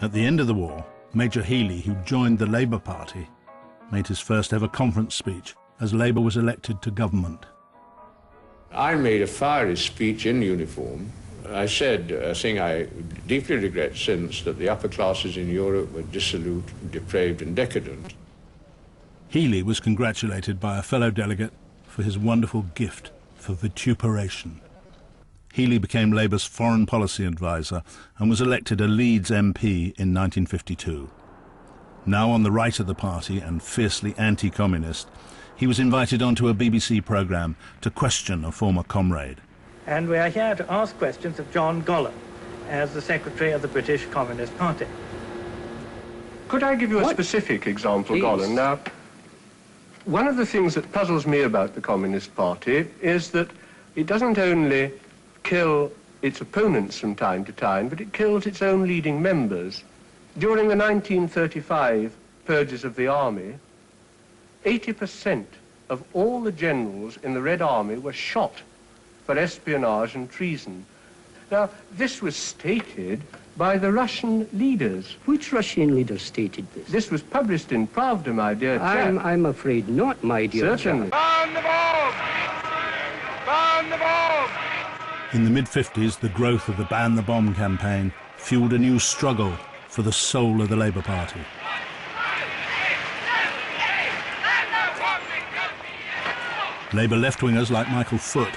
At the end of the war, Major Healy, who joined the Labour Party, made his first ever conference speech as Labour was elected to government. I made a fiery speech in uniform. I said a thing I deeply regret since, that the upper classes in Europe were dissolute, depraved and decadent. Healy was congratulated by a fellow delegate for his wonderful gift for vituperation. Healy became Labour's foreign policy advisor and was elected a Leeds MP in 1952. Now on the right of the party and fiercely anti-communist, he was invited onto a BBC programme to question a former comrade. And we are here to ask questions of John Gollan as the Secretary of the British Communist Party. Could I give you a specific example, Gollan? Now, one of the things that puzzles me about the Communist Party is that it doesn't only kill its opponents from time to time, but it kills its own leading members. During the 1935 purges of the army, 80% of all the generals in the Red Army were shot for espionage and treason. Now, this was stated by the Russian leaders. Which Russian leader stated this? This was published in Pravda, my dear chap. I'm afraid not, my dear Certainly. chap. Burn the bomb! Burn the bomb! In the mid-50s, the growth of the Ban the Bomb campaign fueled a new struggle for the soul of the Labour Party. Labour left-wingers like Michael Foot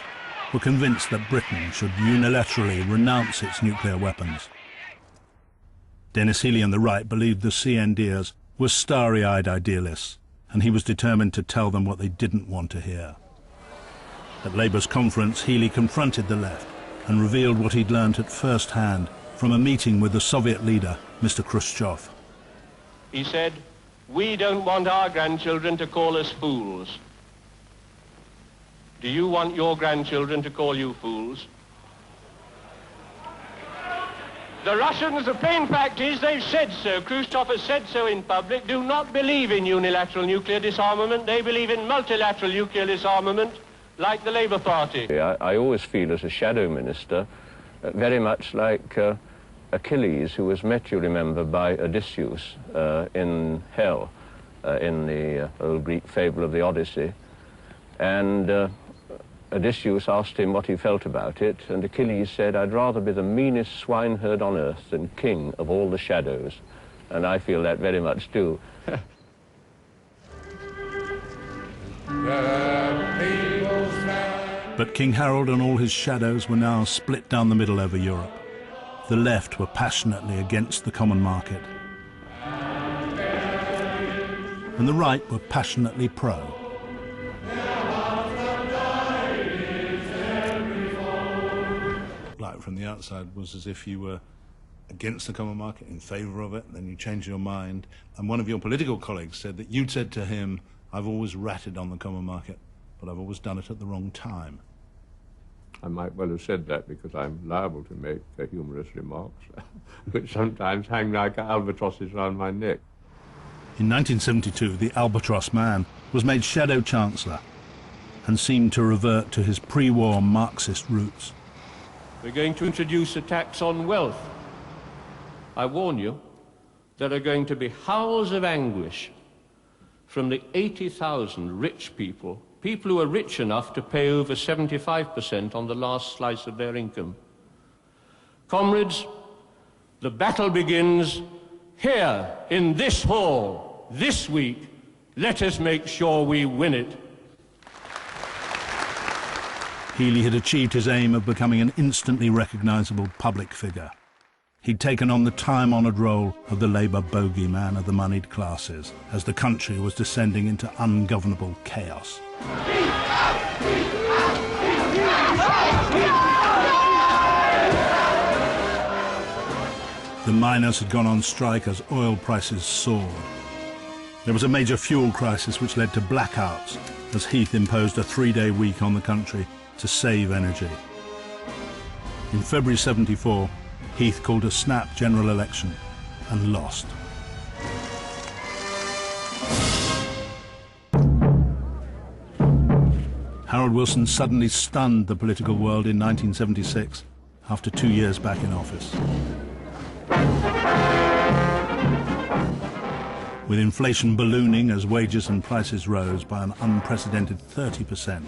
were convinced that Britain should unilaterally renounce its nuclear weapons. Denis Healy on the right believed the CNDers were starry-eyed idealists, and he was determined to tell them what they didn't want to hear. At Labour's conference, Healy confronted the left and revealed what he'd learnt at first hand from a meeting with the Soviet leader, Mr. Khrushchev. He said, "We don't want our grandchildren to call us fools. Do you want your grandchildren to call you fools?" The Russians, the plain fact is, they've said so. Khrushchev has said so in public, do not believe in unilateral nuclear disarmament. They believe in multilateral nuclear disarmament, like the Labour Party. I always feel as a shadow minister, very much like Achilles, who was met, you remember, by Odysseus in hell, in the old Greek fable of the Odyssey. And Odysseus asked him what he felt about it, and Achilles said, "I'd rather be the meanest swineherd on earth than king of all the shadows." And I feel that very much too. But King Harold and all his shadows were now split down the middle over Europe. The left were passionately against the common market, and the right were passionately pro. Like from the outside was as if you were against the common market, in favour of it, and then you changed your mind. And one of your political colleagues said that you'd said to him, "I've always ratted on the common market, but I've always done it at the wrong time." I might well have said that because I'm liable to make humorous remarks, which sometimes hang like albatrosses round my neck. In 1972, the Albatross man was made Shadow Chancellor and seemed to revert to his pre-war Marxist roots. We're going to introduce a tax on wealth. I warn you, there are going to be howls of anguish from the 80,000 rich people who are rich enough to pay over 75% on the last slice of their income. Comrades, the battle begins here in this hall this week. Let us make sure we win it. Healy had achieved his aim of becoming an instantly recognisable public figure. He'd taken on the time-honoured role of the Labour bogeyman of the moneyed classes as the country was descending into ungovernable chaos. The miners had gone on strike as oil prices soared. There was a major fuel crisis which led to blackouts as Heath imposed a 3-day week on the country to save energy. In February '74, Heath called a snap general election and lost. Harold Wilson suddenly stunned the political world in 1976 after 2 years back in office. With inflation ballooning as wages and prices rose by an unprecedented 30%,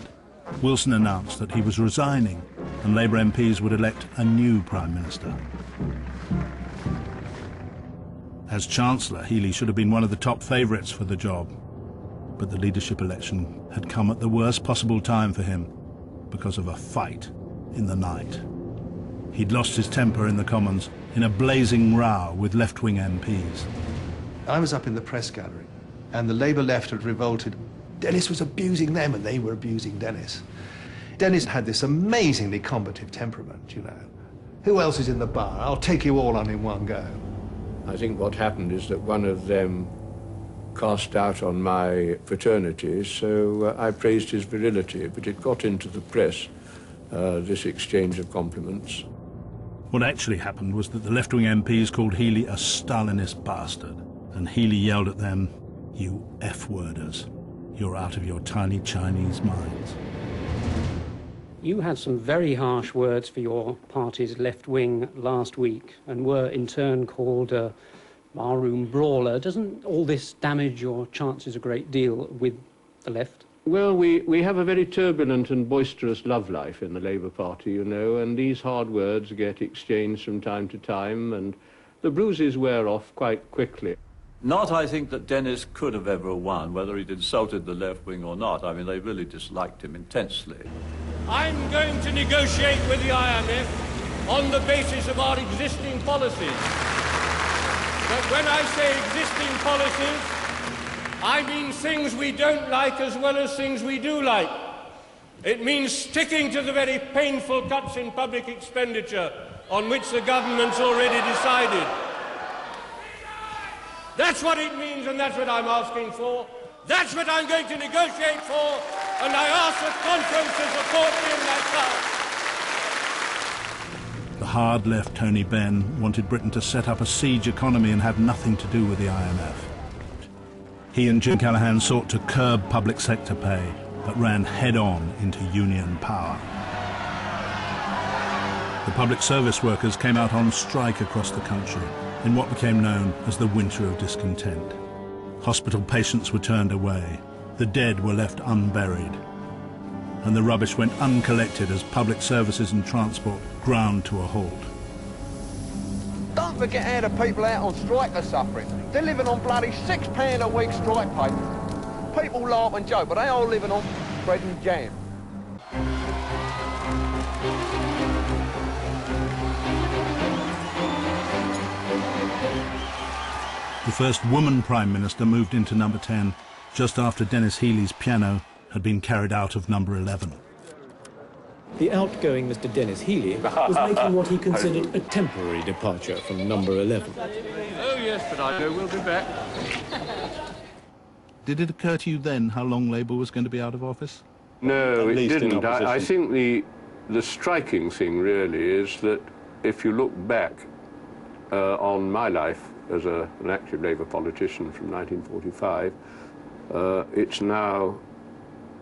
Wilson announced that he was resigning and Labour MPs would elect a new Prime Minister. As Chancellor, Healey should have been one of the top favourites for the job, but the leadership election had come at the worst possible time for him because of a fight in the night. He'd lost his temper in the Commons in a blazing row with left-wing MPs. I was up in the press gallery, and the Labour left had revolted. Dennis was abusing them, and they were abusing Dennis. Dennis had this amazingly combative temperament, you know. Who else is in the bar? I'll take you all on in one go. I think what happened is that one of them cast doubt on my fraternity, so I praised his virility, but it got into the press, this exchange of compliments. What actually happened was that the left-wing MPs called Healey a Stalinist bastard, and Healey yelled at them, "You F-worders, you're out of your tiny Chinese minds." You had some very harsh words for your party's left wing last week and were in turn called a barroom brawler. Doesn't all this damage your chances a great deal with the left? Well, we have a very turbulent and boisterous love life in the Labour Party, you know, and these hard words get exchanged from time to time, and the bruises wear off quite quickly. Not, I think, that Dennis could have ever won, whether he'd insulted the left wing or not. I mean, they really disliked him intensely. I'm going to negotiate with the IMF on the basis of our existing policies. But when I say existing policies, I mean things we don't like as well as things we do like. It means sticking to the very painful cuts in public expenditure on which the government's already decided. That's what it means, and that's what I'm asking for. That's what I'm going to negotiate for, and I ask the conference to support me in that cause. The hard-left Tony Benn wanted Britain to set up a siege economy and have nothing to do with the IMF. He and Jim Callaghan sought to curb public sector pay, but ran head-on into union power. The public service workers came out on strike across the country in what became known as the Winter of Discontent. Hospital patients were turned away, the dead were left unburied, and the rubbish went uncollected as public services and transport ground to a halt. Don't forget how the people out on strike are suffering. They're living on bloody £6 a week strike payment. People laugh and joke, but they are living on bread and jam. The first woman Prime Minister moved into number 10 just after Denis Healey's piano had been carried out of number 11. The outgoing Mr. Denis Healey was making what he considered a temporary departure from number 11. Oh, yes, but I know we'll be back. Did it occur to you then how long Labour was going to be out of office? No, it didn't. I think the striking thing really is that if you look back on my life as an active Labour politician from 1945, it's now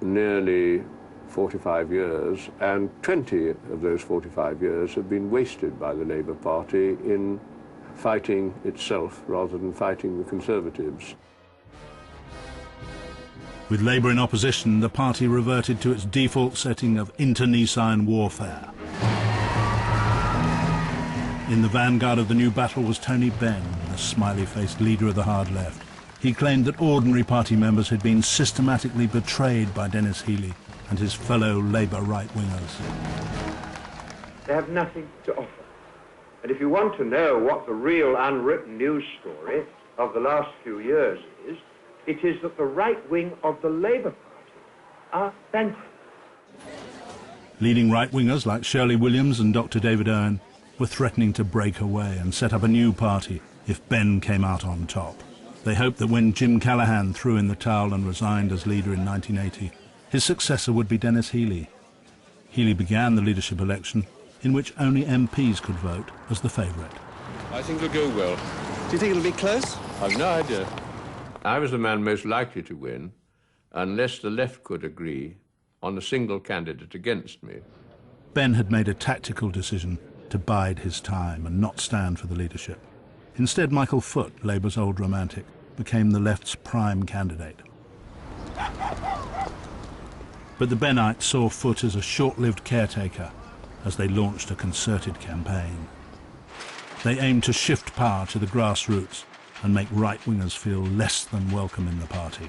nearly 45 years, and 20 of those 45 years have been wasted by the Labour Party in fighting itself rather than fighting the Conservatives. With Labour in opposition, the party reverted to its default setting of internecine warfare. In the vanguard of the new battle was Tony Benn, the smiley-faced leader of the hard left. He claimed that ordinary party members had been systematically betrayed by Denis Healey and his fellow Labour right-wingers. They have nothing to offer. And if you want to know what the real unwritten news story of the last few years is, it is that the right wing of the Labour Party are bankrupt. Leading right-wingers like Shirley Williams and Dr. David Owen were threatening to break away and set up a new party if Benn came out on top. They hoped that when Jim Callaghan threw in the towel and resigned as leader in 1980, his successor would be Denis Healey. Healey began the leadership election, in which only MPs could vote, as the favourite. I think it'll go well. Do you think it'll be close? I've no idea. I was the man most likely to win, unless the left could agree on a single candidate against me. Benn had made a tactical decision to bide his time and not stand for the leadership. Instead, Michael Foot, Labour's old romantic, became the left's prime candidate. But the Bennites saw Foot as a short-lived caretaker as they launched a concerted campaign. They aimed to shift power to the grassroots and make right-wingers feel less than welcome in the party.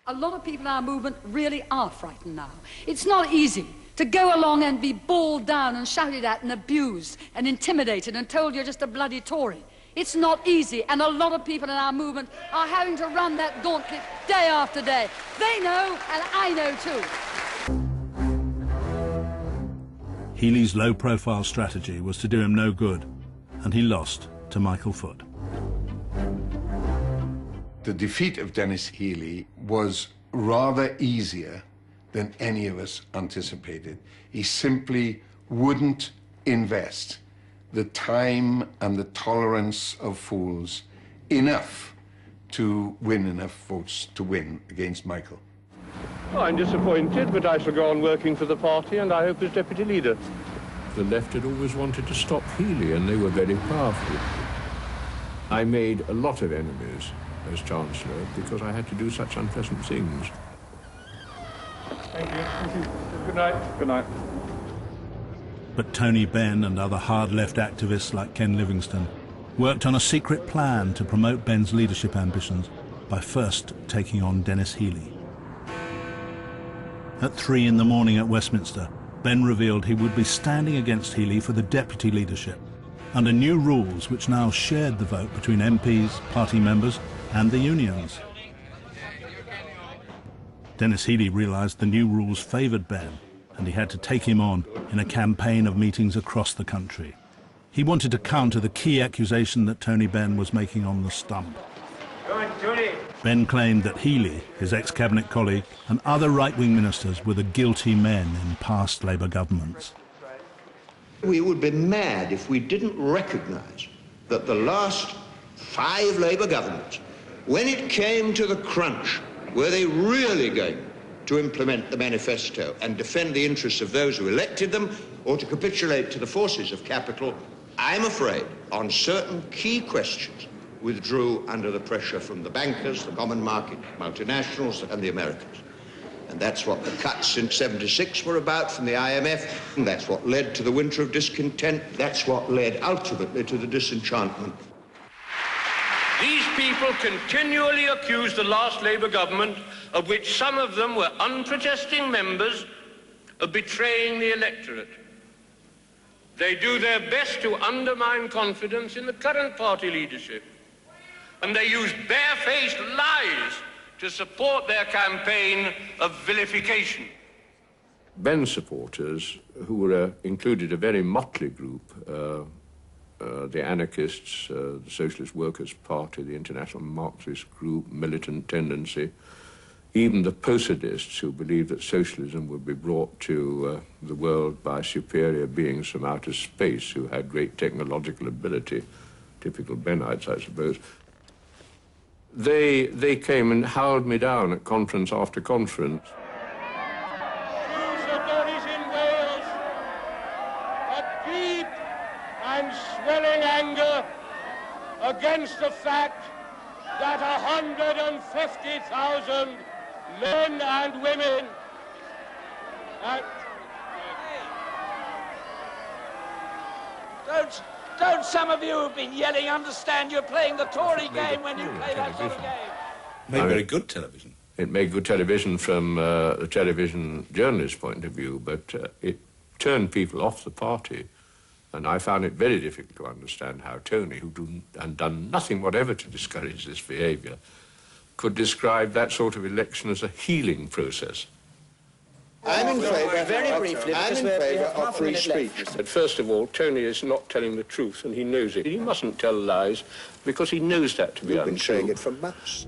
A lot of people in our movement really are frightened now. It's not easy to go along and be bawled down and shouted at and abused and intimidated and told you're just a bloody Tory. It's not easy, and a lot of people in our movement are having to run that gauntlet day after day. They know, and I know too. Healey's low-profile strategy was to do him no good, and he lost to Michael Foot. The defeat of Denis Healey was rather easier than any of us anticipated. He simply wouldn't invest the time and the tolerance of fools enough to win enough votes to win against Michael. Oh, I'm disappointed, but I shall go on working for the party, and I hope as deputy leader. The left had always wanted to stop Healey, and they were very powerful. I made a lot of enemies as Chancellor because I had to do such unpleasant things. Thank you. Thank you. Good night. Good night. But Tony Benn and other hard-left activists like Ken Livingstone worked on a secret plan to promote Benn's leadership ambitions by first taking on Denis Healey. At 3 in the morning at Westminster, Benn revealed he would be standing against Healey for the deputy leadership under new rules which now shared the vote between MPs, party members and the unions. Denis Healey realised the new rules favoured Benn, and he had to take him on in a campaign of meetings across the country. He wanted to counter the key accusation that Tony Benn was making on the stump. Benn claimed that Healey, his ex-cabinet colleague, and other right-wing ministers were the guilty men in past Labour governments. We would be mad if we didn't recognise that the last 5 Labour governments, when it came to the crunch, were they really going to implement the manifesto and defend the interests of those who elected them, or to capitulate to the forces of capital, I'm afraid, on certain key questions, withdrew under the pressure from the bankers, the common market, multinationals, and the Americans. And that's what the cuts since '76 were about from the IMF, and that's what led to the winter of discontent. That's what led ultimately to the disenchantment. These people continually accuse the last Labour government, of which some of them were unprotesting members, of betraying the electorate. They do their best to undermine confidence in the current party leadership, and they use barefaced lies to support their campaign of vilification. Benn's supporters, who included a very motley group, the anarchists, the Socialist Workers' Party, the International Marxist Group, Militant Tendency, even the Posadists, who believed that socialism would be brought to the world by superior beings from outer space who had great technological ability, typical Bennites, I suppose. They came and howled me down at conference after conference. Swelling anger against the fact that 150,000 men and women Don't some of you who've been yelling understand you're playing the Tory game when you play that sort of game? Made very good television. It made good television from the television journalist's point of view, but it turned people off the party. And I found it very difficult to understand how Tony, who had done nothing whatever to discourage this behaviour, could describe that sort of election as a healing process. I'm in favour, very briefly, I'm in favour of free speech. But first of all, Tony is not telling the truth, and he knows it. He mustn't tell lies, because he knows that to be untrue. You've been saying it for months.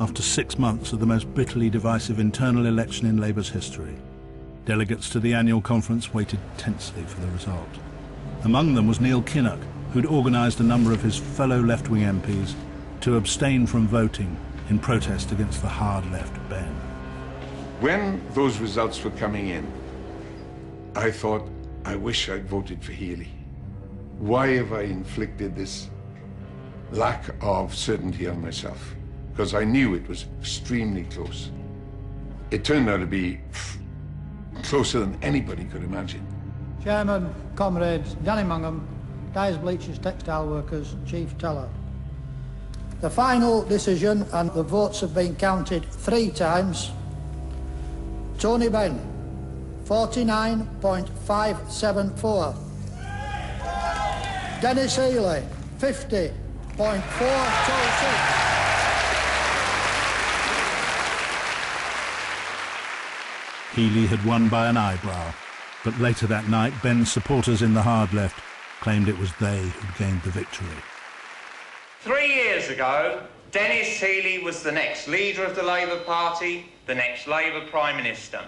After 6 months of the most bitterly divisive internal election in Labour's history, delegates to the annual conference waited tensely for the result. Among them was Neil Kinnock, who'd organised a number of his fellow left-wing MPs to abstain from voting in protest against the hard-left Benn. When those results were coming in, I thought, I wish I'd voted for Healey. Why have I inflicted this lack of certainty on myself, because I knew it was extremely close. It turned out to be closer than anybody could imagine. Chairman, comrades, Danny Mangum, Dyers Bleachers Textile Workers, Chief Teller. The final decision, and the votes have been counted 3 times. Tony Benn, 49.574. Dennis Healey, 50.426. Healey had won by an eyebrow, but later that night, Benn's supporters in the hard left claimed it was they who'd gained the victory. 3 years ago, Dennis Healey was the next leader of the Labour Party, the next Labour Prime Minister.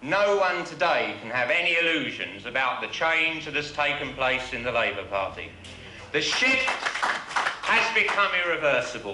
No one today can have any illusions about the change that has taken place in the Labour Party. The shift has become irreversible.